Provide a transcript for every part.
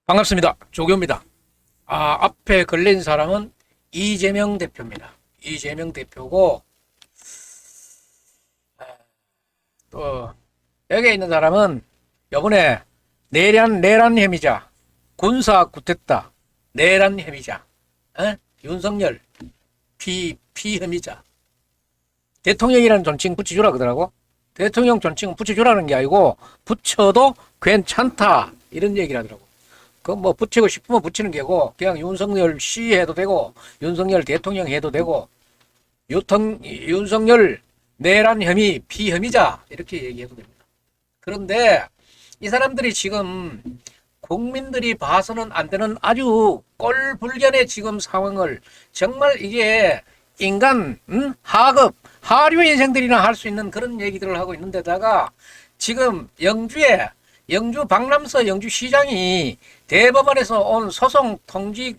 반갑습니다. 조교입니다. 앞에 걸린 사람은 이재명 대표입니다. 이재명 대표고, 또, 여기에 있는 사람은 요번에 내란 혐의자, 군사 쿠데타, 내란 혐의자, 윤석열, 혐의자. 대통령이라는 존칭 붙여주라 그러더라고. 대통령 존칭은 붙여주라는 게 아니고, 붙여도 괜찮다. 이런 얘기를 하더라고. 그 뭐 붙이고 싶으면 붙이는 게고 그냥 윤석열 씨 해도 되고 윤석열 대통령 해도 되고 윤석열 내란 혐의 피혐의자 이렇게 얘기해도 됩니다. 그런데 이 사람들이 지금 국민들이 봐서는 안 되는 아주 꼴불견의 지금 상황을 정말 이게 인간 하급 하류 인생들이나 할 수 있는 그런 얘기들을 하고 있는 데다가 지금 영주 박람서 영주시장이 대법원에서 온 소송 통지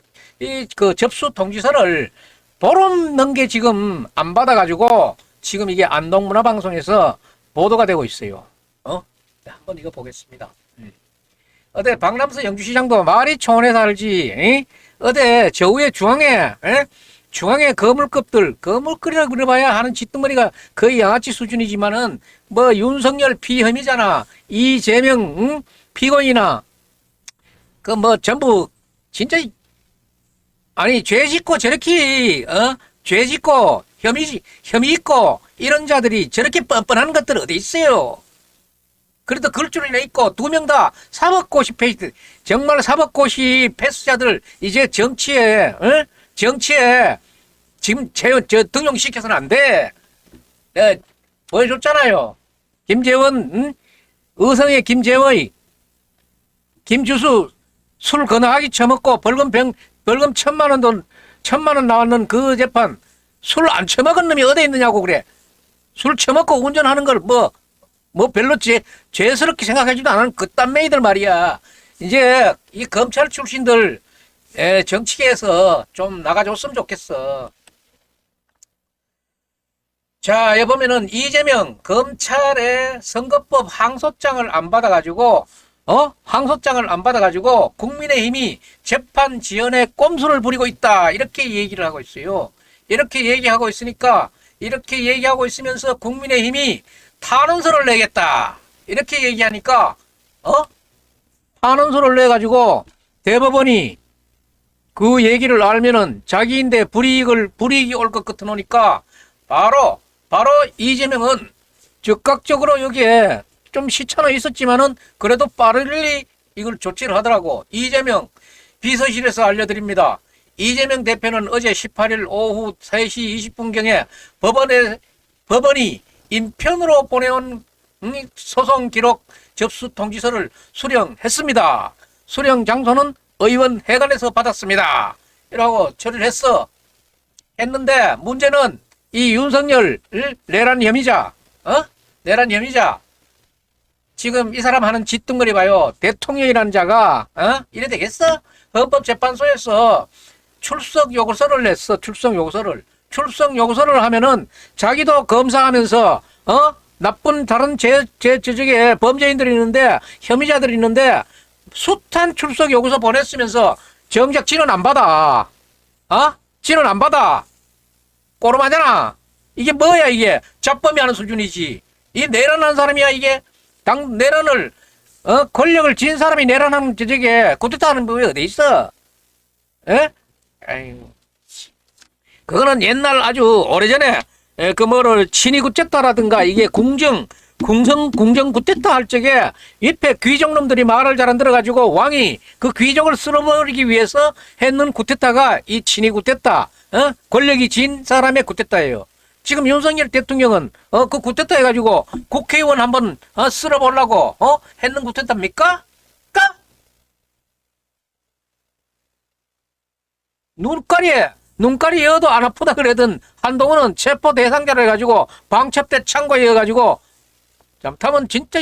접수 통지서를 보름 넘게 지금 안 받아가지고 지금 이게 안동문화방송에서 보도가 되고 있어요. 한번 이거 보겠습니다. 어디 박람서 영주시장도 말이 초원에서 살지. 어디 저 위에 중앙에 거물거리라 그래봐야 하는 짓덩어리가 거의 양아치 수준이지만은 뭐 윤석열 피혐의자나 이재명 피고인이나 그 뭐 전부 진짜 아니 죄 짓고 저렇게 죄 짓고 혐의 있고 이런 자들이 저렇게 뻔뻔한 것들 어디 있어요? 그래도 그럴 줄이나 있고 두 명 다 사법고시 패스 정말 사법고시 패스자들 이제 정치에 지금 등용시켜서는 안 돼. 보여줬잖아요. 김재원, 의성의 김재원이 김주수 술 거나하기 처먹고 벌금 1,000만 원 나왔는 그 재판 술 안 처먹은 놈이 어디 있느냐고 그래. 술 처먹고 운전하는 걸 뭐 별로 죄스럽게 생각하지도 않은 그딴 메이들 말이야. 이제 이 검찰 출신들 정치계에서 좀 나가줬으면 좋겠어. 자, 여기 보면은 이재명 검찰의 선거법 항소장을 안 받아가지고 국민의힘이 재판 지연에 꼼수를 부리고 있다. 이렇게 얘기를 하고 있어요. 이렇게 얘기하고 있으면서 국민의힘이 탄원서를 내겠다. 이렇게 얘기하니까 탄원서를 내가지고 대법원이 그 얘기를 알면은 자기인데 불이익이 올 것 같아 놓으니까 바로 이재명은 즉각적으로 여기에 좀 시차는 있었지만은 그래도 빠르게 이걸 조치를 하더라고. 이재명 비서실에서 알려드립니다. 이재명 대표는 어제 18일 오후 3시 20분경에 법원이 인편으로 보내온 소송 기록 접수 통지서를 수령했습니다. 수령 장소는 의원 회관에서 받았습니다. 이라고 처리를 했는데 문제는 이 윤석열 내란 혐의자 지금 이 사람 하는 짓둥거리 봐요. 대통령이라는 자가 이래 되겠어? 헌법재판소에서 출석 요구서를 냈어. 출석 요구서를 하면은 자기도 검사하면서 나쁜 다른 저쪽에 범죄인들이 있는데 혐의자들이 있는데 숱한 출석 요구서 보냈으면서 정작 지는 안 받아. 지는 안 받아. 꼬름하잖아. 이게 뭐야 이게. 잡범이 하는 수준이지. 이 내란한 사람이야 이게. 당 내란을 권력을 쥔 사람이 내란하는 저쪽에 쿠데타하는 법이 어디 있어? 아이고. 그거는 옛날 아주 오래전에 친위 쿠데타라든가 이게 궁정 쿠데타 할 적에 옆에 귀족놈들이 말을 잘 안 들어가지고 왕이 그 귀족을 쓸어버리기 위해서 했는 쿠데타가 이 친위 쿠데타, 권력이 진 사람의 쿠데타예요. 지금 윤석열 대통령은 그 쿠데타 해가지고 국회의원 한번 쓸어보려고 했는 쿠데타입니까? 눈깔이 여도 안 아프다 그러던 한동훈은 체포 대상자를 해가지고 방첩대 창고에 해가지고 잘못하면 진짜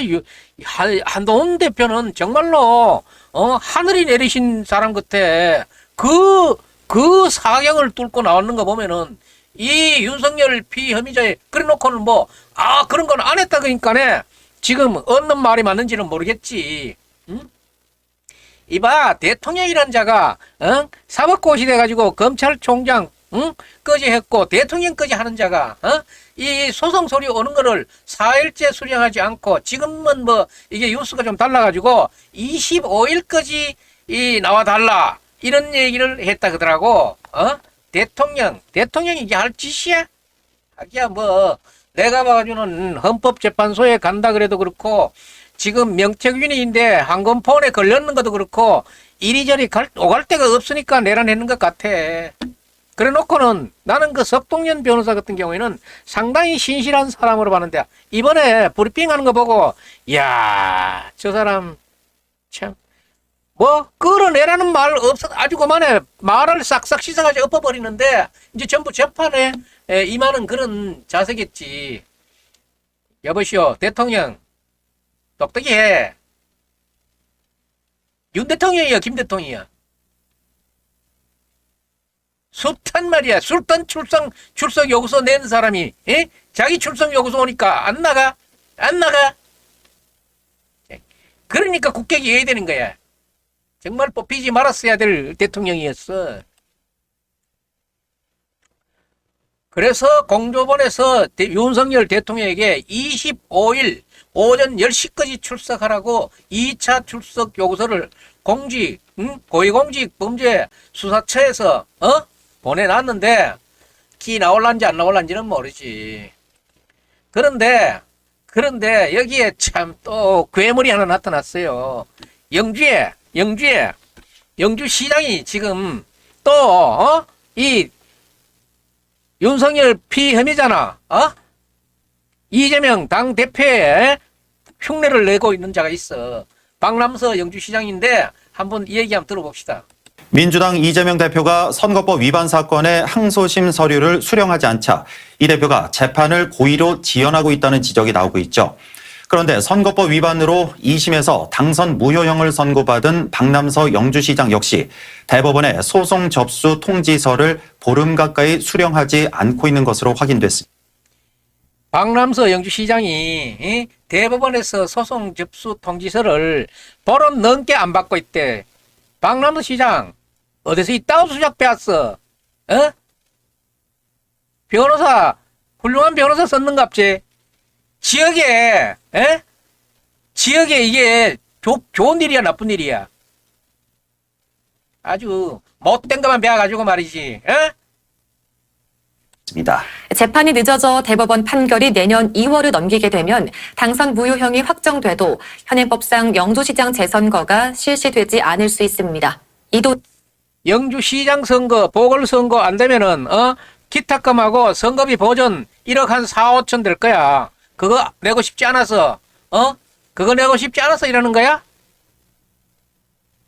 한동훈 대표는 정말로 하늘이 내리신 사람 같아. 그 사경을 뚫고 나오는 거 보면은 이 윤석열 피혐의자에 그래놓고는 그런 건 안 했다 그러니까네 지금 얻는 말이 맞는지는 모르겠지. 응? 이봐, 대통령이란 자가, 사법고시 돼가지고 검찰총장, 까지 했고, 대통령까지 하는 자가, 이 소송 소리 오는 거를 4일째 수령하지 않고, 지금은 뭐, 이게 뉴스가 좀 달라가지고, 25일까지 나와달라. 이런 얘기를 했다 그러더라고. 대통령이 이게 할 짓이야? 하기야, 뭐, 내가 봐가지고는 헌법재판소에 간다 그래도 그렇고, 지금 명태균인데 항공폰에 걸렸는 것도 그렇고, 이리저리 오갈 데가 없으니까 내란했는 것 같아. 그래 놓고는 나는 그 석동연 변호사 같은 경우에는 상당히 신실한 사람으로 봤는데, 이번에 브리핑 하는 거 보고, 이야, 저 사람, 참, 뭐, 끌어내라는 말 없어, 아주 그만해. 말을 싹싹 씻어가지고 엎어버리는데, 이제 전부 재판에 임하는 그런 자세겠지. 여보시오, 대통령, 똑똑히 해. 윤 대통령이야, 김 대통령이야. 숱한 말이야. 술탄 출석 요구서 낸 사람이, 자기 출석 요구서 오니까 안 나가? 안 나가? 그러니까 국격이 해야 되는 거야. 정말 뽑히지 말았어야 될 대통령이었어. 그래서 공조본에서 윤석열 대통령에게 25일 오전 10시까지 출석하라고 2차 출석 요구서를 고위공직 범죄 수사처에서 보내놨는데 기 나올란지 안 나올란지는 모르지. 그런데 여기에 참 또 괴물이 하나 나타났어요. 영주시장이 지금 또 이 윤석열 피혐의잖아. 이재명 당대표의 흉내를 내고 있는 자가 있어. 박남서 영주시장인데 한번 이 얘기 한번 들어봅시다. 민주당 이재명 대표가 선거법 위반 사건의 항소심 서류를 수령하지 않자 이 대표가 재판을 고의로 지연하고 있다는 지적이 나오고 있죠. 그런데 선거법 위반으로 2심에서 당선 무효형을 선고받은 박남서 영주시장 역시 대법원에 소송 접수 통지서를 보름 가까이 수령하지 않고 있는 것으로 확인됐습니다. 박남서 영주시장이 대법원에서 소송 접수 통지서를 보름 넘게 안 받고 있대. 박남서 시장 어디서 이따구 수작 배웠어? 변호사 훌륭한 변호사 썼는갑지. 지역에 이게 좋은 일이야 나쁜 일이야? 아주 못된 것만 배워가지고 말이지. 재판이 늦어져 대법원 판결이 내년 2월을 넘기게 되면 당선 무효형이 확정돼도 현행법상 영주시장 재선거가 실시되지 않을 수 있습니다. 영주시장 선거 보궐선거 안 되면은 기탁금하고 선거비 보전 1억 한 4, 5천 될 거야. 그거 내고 싶지 않아서 그거 내고 싶지 않아서 이러는 거야?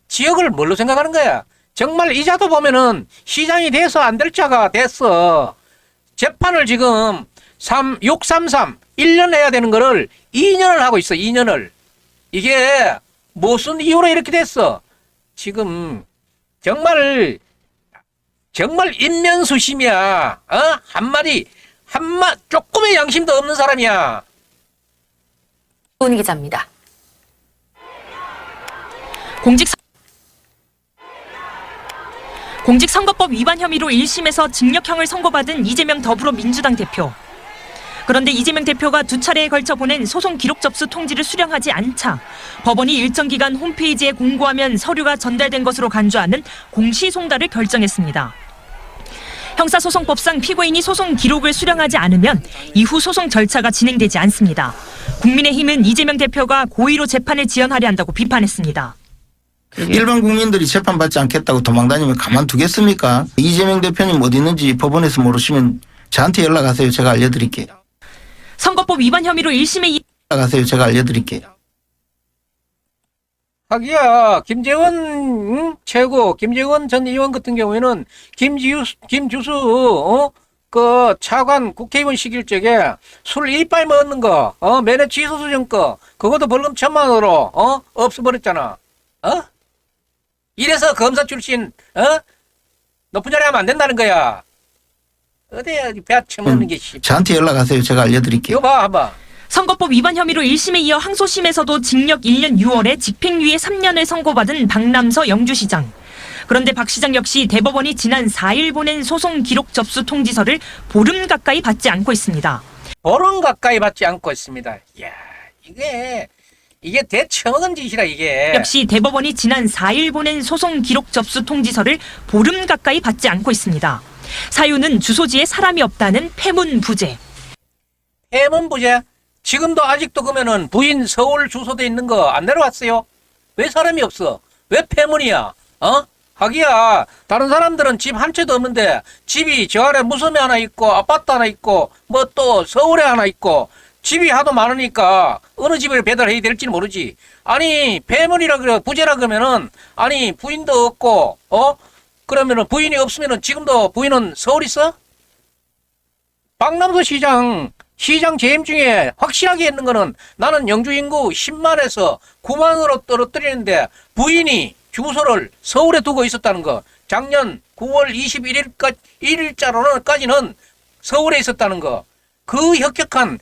지역을 뭘로 생각하는 거야? 정말 이자도 보면은 시장이 돼서 안 될 자가 됐어. 재판을 지금 633 1년 해야 되는 거를 2년을 하고 있어. 2년을. 이게 무슨 이유로 이렇게 됐어? 지금 정말 인면수심이야. 조금의 양심도 없는 사람이야. 온 기자입니다. 공직선거법 위반 혐의로 1심에서 징역형을 선고받은 이재명 더불어민주당 대표. 그런데 이재명 대표가 두 차례에 걸쳐 보낸 소송 기록 접수 통지를 수령하지 않자 법원이 일정 기간 홈페이지에 공고하면 서류가 전달된 것으로 간주하는 공시송달을 결정했습니다. 형사소송법상 피고인이 소송 기록을 수령하지 않으면 이후 소송 절차가 진행되지 않습니다. 국민의힘은 이재명 대표가 고의로 재판을 지연하려 한다고 비판했습니다. 일반 국민들이 재판받지 않겠다고 도망다니면 가만두겠습니까? 이재명 대표님 어디 있는지 법원에서 모르시면 저한테 연락하세요. 제가 알려드릴게요. 선거법 위반 혐의로 1심에 연락하세요. 제가 알려드릴게요. 하기야 김재원 최고 김재원 전 의원 같은 경우에는 김주수 그 차관 국회의원 시길 적에 술 이빨 먹는 거 면회 취소 수정 거 그것도 벌금 1,000만 원으로 없애버렸잖아. 이래서 검사 출신 높은 자리 하면 안 된다는 거야. 어디야 배 쳐먹는 게 씨. 저한테 연락하세요. 제가 알려드릴게요. 이거 봐. 선거법 위반 혐의로 1심에 이어 항소심에서도 징역 1년 6월에 집행유예 3년을 선고받은 박남서 영주시장. 그런데 박 시장 역시 대법원이 지난 4일 보낸 소송 기록 접수 통지서를 보름 가까이 받지 않고 있습니다. 보름 가까이 받지 않고 있습니다. 이야, 이게 대체 어떤 짓이라 이게. 역시 대법원이 지난 4일 보낸 소송 기록 접수 통지서를 보름 가까이 받지 않고 있습니다. 사유는 주소지에 사람이 없다는 패문 부재. 해문 부재? 지금도 아직도 그러면은 부인 서울 주소돼 있는 거 안 내려왔어요? 왜 사람이 없어? 왜 패문이야? 하기야, 다른 사람들은 집 한 채도 없는데 집이 저 아래 무섬에 하나 있고 아파트 하나 있고 뭐 또 서울에 하나 있고 집이 하도 많으니까 어느 집을 배달해야 될지는 모르지. 아니 패문이라 그래, 부재라 그러면은 아니 부인도 없고 그러면은 부인이 없으면은 지금도 부인은 서울 있어? 박남서 시장 재임 중에 확실하게 했는 거는 나는 영주 인구 10만에서 9만으로 떨어뜨리는데 부인이 주소를 서울에 두고 있었다는 거. 작년 9월 21일자로는까지는 서울에 있었다는 거. 그 혁혁한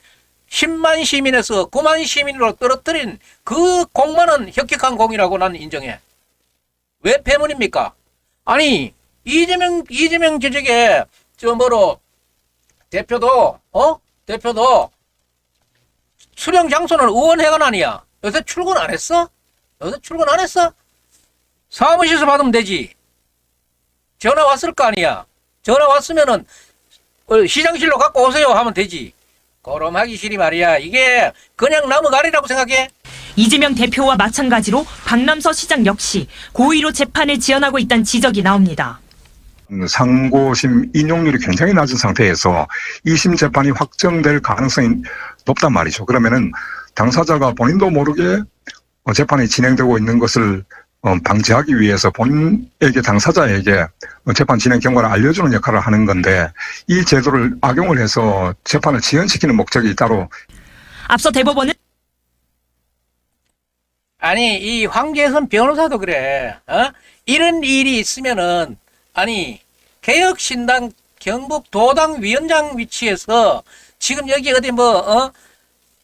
10만 시민에서 9만 시민으로 떨어뜨린 그 공만은 혁혁한 공이라고 나는 인정해. 왜 패문입니까? 아니 이재명 저쪽에 대표도 수령 장소는 의원회관 아니야. 요새 출근 안 했어? 사무실에서 받으면 되지. 전화 왔을 거 아니야. 전화 왔으면은 시장실로 갖고 오세요 하면 되지. 그럼 하기 싫이 말이야. 이게 그냥 넘어가리라고 생각해. 이재명 대표와 마찬가지로 박남서 시장 역시 고의로 재판을 지연하고 있다는 지적이 나옵니다. 상고심 인용률이 굉장히 낮은 상태에서 2심 재판이 확정될 가능성이 높단 말이죠. 그러면은 당사자가 본인도 모르게 재판이 진행되고 있는 것을 방지하기 위해서 본인에게, 당사자에게 재판 진행 경과를 알려주는 역할을 하는 건데, 이 제도를 악용을 해서 재판을 지연시키는 목적이 따로. 앞서 대법원은 아니 이 황재선 변호사도 그래. 이런 일이 있으면은 아니 개혁신당 경북도당 위원장 위치에서 지금 여기 어디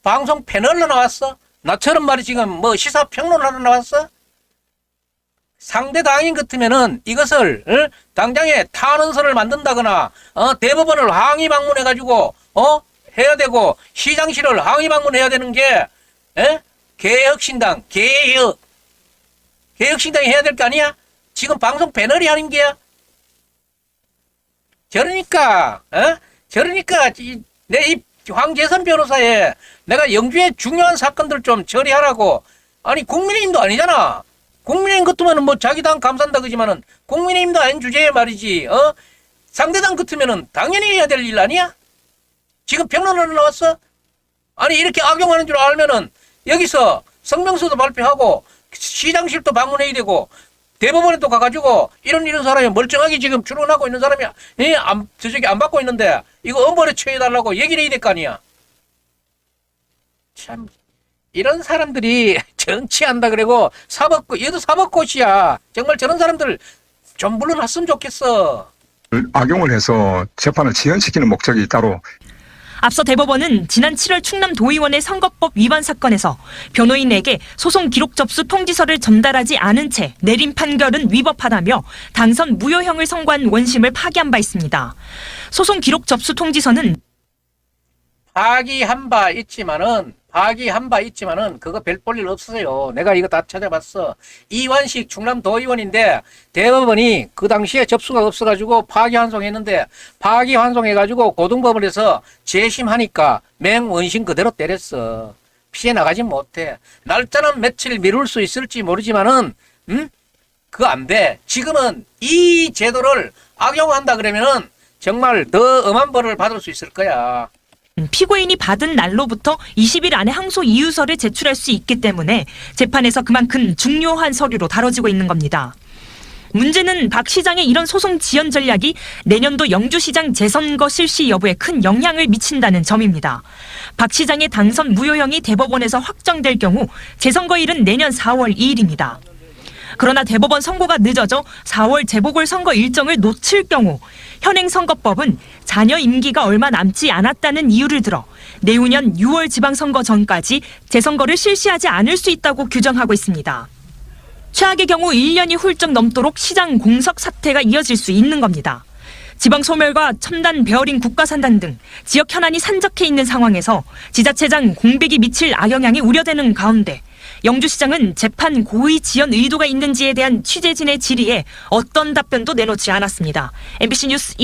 방송 패널로 나왔어? 나처럼 말이 지금 시사평론하러 나왔어? 상대 당인 같으면은 이것을 당장에 탄원서를 만든다거나 대법원을 항의 방문해가지고 해야 되고 시장실을 항의 방문해야 되는 게 개혁신당 개혁신당이 해야 될 거 아니야? 지금 방송 패널이 하는 게야. 저러니까 내 이 황재선 변호사에 내가 영주의 중요한 사건들 좀 처리하라고. 아니 국민의힘도 아니잖아. 국민의힘 같으면은 자기 당 감싼다 그러지만은 국민의힘도 아닌 주제에 말이지. 상대당 같으면은 당연히 해야 될 일 아니야? 지금 평론하러 나왔어? 아니 이렇게 악용하는 줄 알면은 여기서 성명서도 발표하고 시장실도 방문해야 되고 대법원에 또 가가지고 이런 사람이 멀쩡하게 지금 출근하고 있는 사람이 저쪽에 안 받고 있는데 이거 엄벌에 처해달라고 얘기를 해야 될 거 아니야. 참 이런 사람들이 정치한다 그러고 얘도 사법고시야. 정말 저런 사람들 좀 물러났으면 좋겠어. 악용을 해서 재판을 지연시키는 목적이 따로. 앞서 대법원은 지난 7월 충남도의원의 선거법 위반 사건에서 변호인에게 소송 기록 접수 통지서를 전달하지 않은 채 내린 판결은 위법하다며 당선 무효형을 선고한 원심을 파기한 바 있습니다. 소송 기록 접수 통지서는 파기한 바 있지만은 그거 별 볼 일 없어요. 내가 이거 다 찾아봤어. 이완식 충남도의원인데 대법원이 그 당시에 접수가 없어가지고 파기환송했는데 파기환송해가지고 고등법원에서 재심하니까 맹원심 그대로 때렸어. 피해 나가지 못해. 날짜는 며칠 미룰 수 있을지 모르지만은 그거 안 돼. 지금은 이 제도를 악용한다 그러면은 정말 더 엄한 벌을 받을 수 있을 거야. 피고인이 받은 날로부터 20일 안에 항소 이유서를 제출할 수 있기 때문에 재판에서 그만큼 중요한 서류로 다뤄지고 있는 겁니다. 문제는 박 시장의 이런 소송 지연 전략이 내년도 영주시장 재선거 실시 여부에 큰 영향을 미친다는 점입니다. 박 시장의 당선 무효형이 대법원에서 확정될 경우 재선거일은 내년 4월 2일입니다. 그러나 대법원 선고가 늦어져 4월 재보궐선거 일정을 놓칠 경우 현행 선거법은 자녀 임기가 얼마 남지 않았다는 이유를 들어 내후년 6월 지방선거 전까지 재선거를 실시하지 않을 수 있다고 규정하고 있습니다. 최악의 경우 1년이 훌쩍 넘도록 시장 공석 사태가 이어질 수 있는 겁니다. 지방 소멸과 첨단 베어링 국가산단 등 지역 현안이 산적해 있는 상황에서 지자체장 공백이 미칠 악영향이 우려되는 가운데 영주시장은 재판 고의 지연 의도가 있는지에 대한 취재진의 질의에 어떤 답변도 내놓지 않았습니다. MBC 뉴스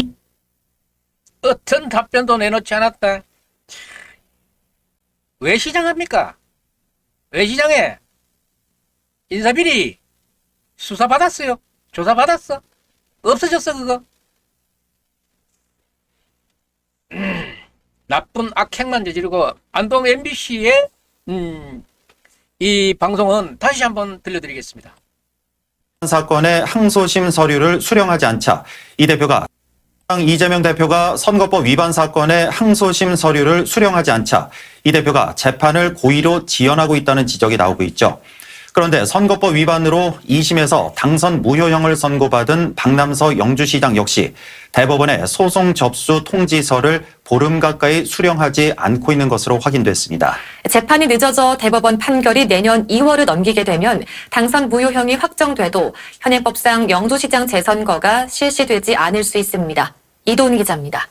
어떤 답변도 내놓지 않았다. 왜 시장합니까? 왜 시장해? 인사비리 수사받았어요? 조사받았어? 없어졌어 그거? 나쁜 악행만 저지르고 안동 MBC의 이 방송은 다시 한번 들려드리겠습니다. 사건의 항소심 서류를 수령하지 않자 이 대표가 이재명 대표가 선거법 위반 사건의 항소심 서류를 수령하지 않자 이 대표가 재판을 고의로 지연하고 있다는 지적이 나오고 있죠. 그런데 선거법 위반으로 2심에서 당선 무효형을 선고받은 박남서 영주시장 역시 대법원에 소송 접수 통지서를 보름 가까이 수령하지 않고 있는 것으로 확인됐습니다. 재판이 늦어져 대법원 판결이 내년 2월을 넘기게 되면 당선 무효형이 확정돼도 현행법상 영주시장 재선거가 실시되지 않을 수 있습니다. 이도훈 기자입니다.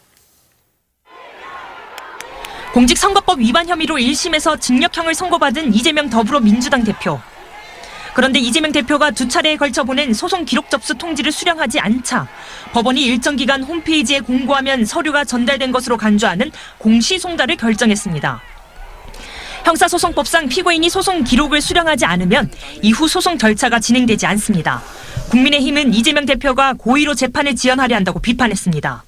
공직선거법 위반 혐의로 1심에서 징역형을 선고받은 이재명 더불어민주당 대표. 그런데 이재명 대표가 두 차례에 걸쳐 보낸 소송 기록 접수 통지를 수령하지 않자 법원이 일정 기간 홈페이지에 공고하면 서류가 전달된 것으로 간주하는 공시송달을 결정했습니다. 형사소송법상 피고인이 소송 기록을 수령하지 않으면 이후 소송 절차가 진행되지 않습니다. 국민의힘은 이재명 대표가 고의로 재판을 지연하려 한다고 비판했습니다.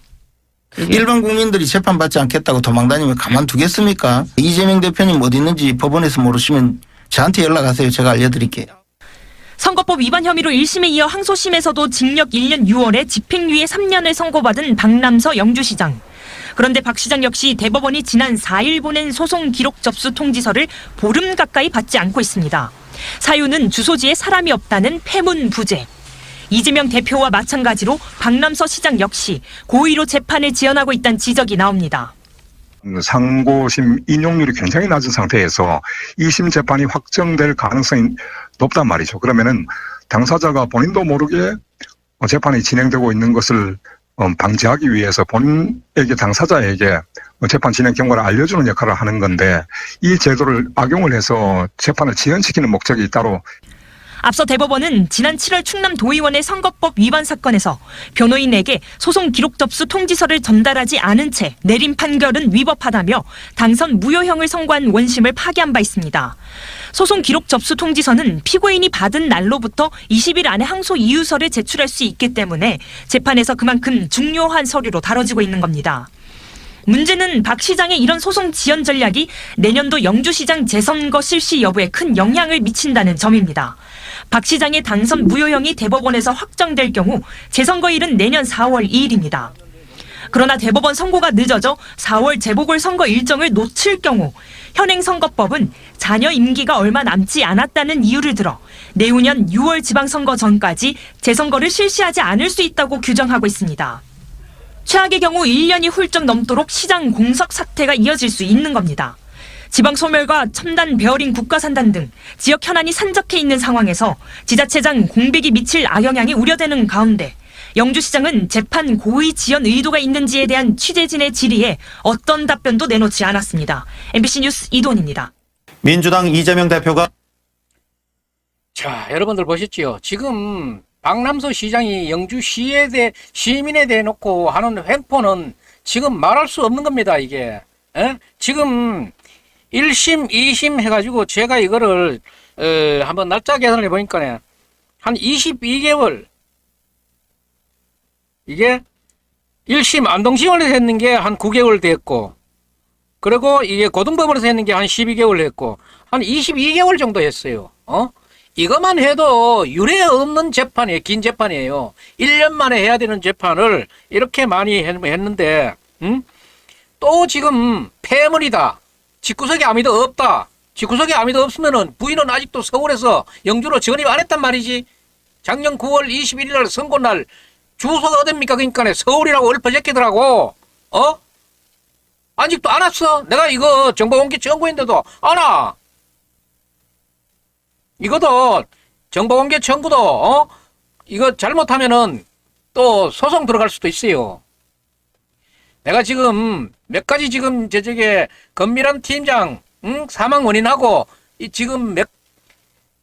일반 국민들이 재판받지 않겠다고 도망다니면 가만두겠습니까? 이재명 대표님 어디 있는지 법원에서 모르시면 저한테 연락하세요. 제가 알려드릴게요. 선거법 위반 혐의로 1심에 이어 항소심에서도 징역 1년 6월에 집행유예 3년을 선고받은 박남서 영주시장. 그런데 박 시장 역시 대법원이 지난 4일 보낸 소송 기록 접수 통지서를 보름 가까이 받지 않고 있습니다. 사유는 주소지에 사람이 없다는 패문 부재. 이재명 대표와 마찬가지로 박남서 시장 역시 고의로 재판을 지연하고 있다는 지적이 나옵니다. 상고심 인용률이 굉장히 낮은 상태에서 2심 재판이 확정될 가능성이 높단 말이죠. 그러면은 당사자가 본인도 모르게 재판이 진행되고 있는 것을 방지하기 위해서 본인에게 당사자에게 재판 진행 경과를 알려주는 역할을 하는 건데 이 제도를 악용을 해서 재판을 지연시키는 목적이 따로 앞서 대법원은 지난 7월 충남 도의원의 선거법 위반 사건에서 변호인에게 소송 기록 접수 통지서를 전달하지 않은 채 내린 판결은 위법하다며 당선 무효형을 선고한 원심을 파기한 바 있습니다. 소송 기록 접수 통지서는 피고인이 받은 날로부터 20일 안에 항소 이유서를 제출할 수 있기 때문에 재판에서 그만큼 중요한 서류로 다뤄지고 있는 겁니다. 문제는 박 시장의 이런 소송 지연 전략이 내년도 영주시장 재선거 실시 여부에 큰 영향을 미친다는 점입니다. 박 시장의 당선 무효형이 대법원에서 확정될 경우 재선거일은 내년 4월 2일입니다. 그러나 대법원 선고가 늦어져 4월 재보궐선거 일정을 놓칠 경우 현행 선거법은 자녀 임기가 얼마 남지 않았다는 이유를 들어 내후년 6월 지방선거 전까지 재선거를 실시하지 않을 수 있다고 규정하고 있습니다. 최악의 경우 1년이 훌쩍 넘도록 시장 공석 사태가 이어질 수 있는 겁니다. 지방 소멸과 첨단 베어링 국가산단 등 지역 현안이 산적해 있는 상황에서 지자체장 공백이 미칠 악영향이 우려되는 가운데 영주시장은 재판 고의 지연 의도가 있는지에 대한 취재진의 질의에 어떤 답변도 내놓지 않았습니다. MBC 뉴스 이도훈입니다. 민주당 이재명 대표가 자, 여러분들 보셨지요? 지금 박남서 시장이 영주시에 대해 시민에 대해 놓고 하는 횡포는 지금 말할 수 없는 겁니다. 이게 지금 1심, 2심 해가지고 제가 이거를 한번 날짜 계산을 해보니까 한 22개월 이게 1심 안동지원에서 했는 게 한 9개월 됐고 그리고 이게 고등법원에서 했는 게 한 12개월 했고 한 22개월 정도 했어요. 이것만 해도 유례 없는 재판이에요. 긴 재판이에요. 1년 만에 해야 되는 재판을 이렇게 많이 했는데 또 지금 폐문이다. 집구석에 아무도 없다. 집구석에 아무도 없으면은 부인은 아직도 서울에서 영주로 전입 안 했단 말이지. 작년 9월 21일 날 선거 날 주소가 어딥니까? 그러니까 서울이라고 읊어제끼더라고. 아직도 안 왔어? 내가 이거 정보공개 청구인데도 안 와. 이것도 정보공개 청구도 이거 잘못하면은 또 소송 들어갈 수도 있어요. 내가 지금 몇 가지 지금 저쪽에 건밀한 팀장 사망 원인하고 지금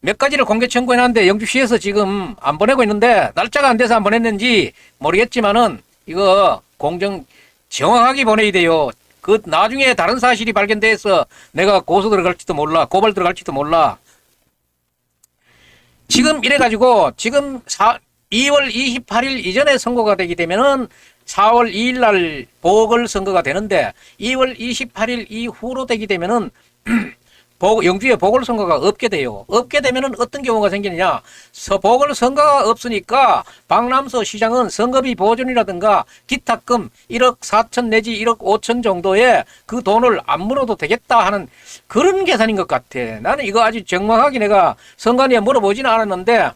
몇 가지를 공개 청구해놨는데 영주시에서 지금 안 보내고 있는데 날짜가 안 돼서 안 보냈는지 모르겠지만은 이거 정확하게 보내야 돼요. 그 나중에 다른 사실이 발견돼서 내가 고소 들어갈지도 몰라, 고발 들어갈지도 몰라. 지금 이래가지고 지금 2월 28일 이전에 선고가 되게 되면은 4월 2일 날 보궐선거가 되는데 2월 28일 이후로 되게 되면은 영주에 보궐선거가 없게 돼요. 없게 되면은 어떤 경우가 생기느냐. 보궐선거가 없으니까 박남서 시장은 선거비 보존이라든가 기타금 1억 4천 내지 1억 5천 정도의 그 돈을 안 물어도 되겠다 하는 그런 계산인 것 같아. 나는 이거 아주 정확하게 내가 선관위에 물어보지는 않았는데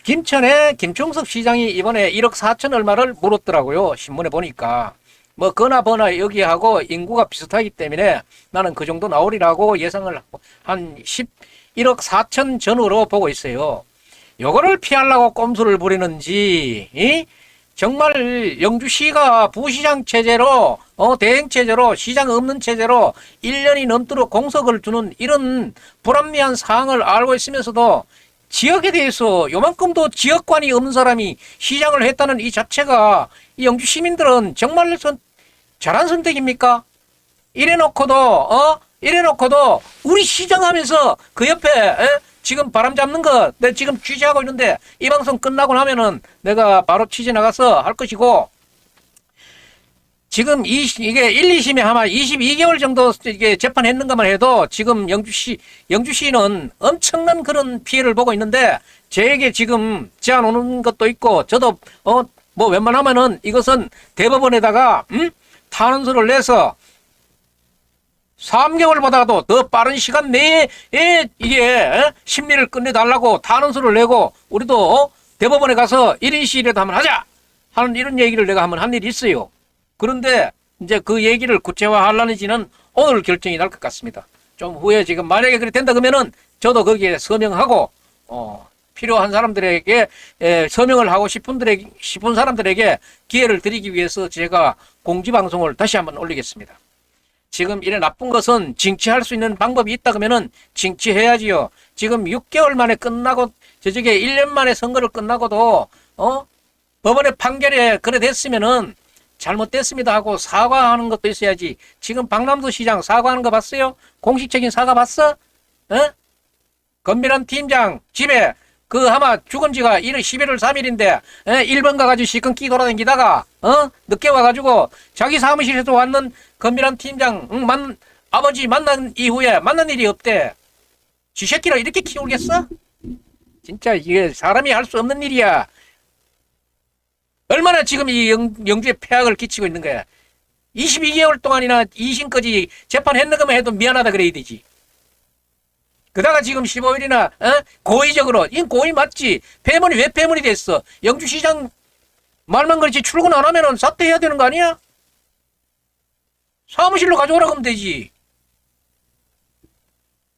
김천의 김충섭 시장이 이번에 1억 4천 얼마를 물었더라고요. 신문에 보니까. 뭐 거나 버나 여기하고 인구가 비슷하기 때문에 나는 그 정도 나오리라고 예상을 한 11억 4천 전후로 보고 있어요. 요거를 피하려고 꼼수를 부리는지 정말 영주시가 부시장 체제로 대행 체제로 시장 없는 체제로 1년이 넘도록 공석을 두는 이런 불합리한 사항을 알고 있으면서도 지역에 대해서 요만큼도 지역관이 없는 사람이 시장을 했다는 이 자체가 이 영주 시민들은 정말 잘한 선택입니까? 이래놓고도 우리 시장하면서 그 옆에 지금 바람 잡는 거 내가 지금 취재하고 있는데 이 방송 끝나고 나면은 내가 바로 취재 나가서 할 것이고 지금 이게 1, 2심에 아마 22개월 정도 이게 재판했는가만 해도 지금 영주시는 엄청난 그런 피해를 보고 있는데 저에게 지금 제안 오는 것도 있고 저도 뭐 웬만하면은 이것은 대법원에다가 탄원서를 내서 3개월보다도 더 빠른 시간 내에 이게 심리를 끝내달라고 탄원서를 내고 우리도 대법원에 가서 1인 시위라도 한번 하자 하는 이런 얘기를 내가 한번 한 일이 있어요. 그런데 이제 그 얘기를 구체화하려는지는 오늘 결정이 날 것 같습니다. 좀 후에 지금 만약에 그렇게 된다 그러면은 저도 거기에 서명하고 필요한 사람들에게 서명을 하고 싶은 사람들에게 기회를 드리기 위해서 제가 공지방송을 다시 한번 올리겠습니다. 지금 이래 나쁜 것은 징치할 수 있는 방법이 있다 그러면은 징치해야지요. 지금 6개월 만에 끝나고 저쪽에 1년 만에 선거를 끝나고도 법원의 판결에 그래 됐으면은 잘못됐습니다 하고 사과하는 것도 있어야지. 지금 박남도 시장 사과하는 거 봤어요? 공식적인 사과 봤어? 건밀한 팀장 집에 그 아마 죽은 지가 11월 3일인데 1번 가가지고 시큰끼 돌아다니다가 늦게 와가지고 자기 사무실에서 왔는 건밀한 팀장 아버지 만난 이후에 만난 일이 없대. 지 새끼를 이렇게 키우겠어? 진짜 이게 사람이 할 수 없는 일이야. 얼마나 지금 이 영주에 폐악을 끼치고 있는 거야. 22개월 동안이나 2심까지 재판했는가만 해도 미안하다 그래야 되지. 그다가 지금 15일이나 고의적으로 이 고의 맞지. 폐문이 왜 폐문이 됐어? 영주시장 말만 그렇지 출근 안 하면은 사퇴해야 되는 거 아니야? 사무실로 가져오라고 하면 되지.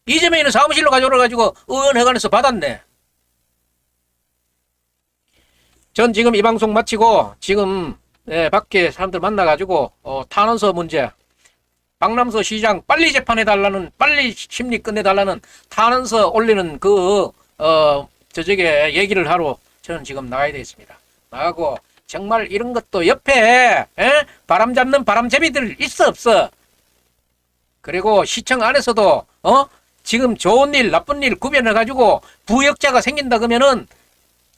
이재명이는 사무실로 가져오라 가지고 의원회관에서 받았네. 전 지금 이 방송 마치고 지금 밖에 사람들 만나가지고 탄원서 문제 박남서 시장 빨리 재판해달라는 빨리 심리 끝내달라는 탄원서 올리는 저쪽에 얘기를 하러 저는 지금 나가야 되겠습니다. 나가고 정말 이런 것도 옆에 바람 잡는 바람잡이들 있어 없어? 그리고 시청 안에서도 지금 좋은 일 나쁜 일 구별해가지고 부역자가 생긴다 그러면은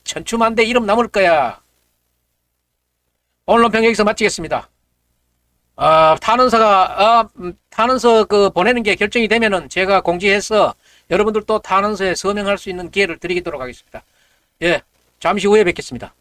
천추만대 이름 남을 거야. 오늘 논평 여기서 마치겠습니다. 탄원서 보내는 게 결정이 되면은 제가 공지해서 여러분들도 탄원서에 서명할 수 있는 기회를 드리도록 하겠습니다. 예, 잠시 후에 뵙겠습니다.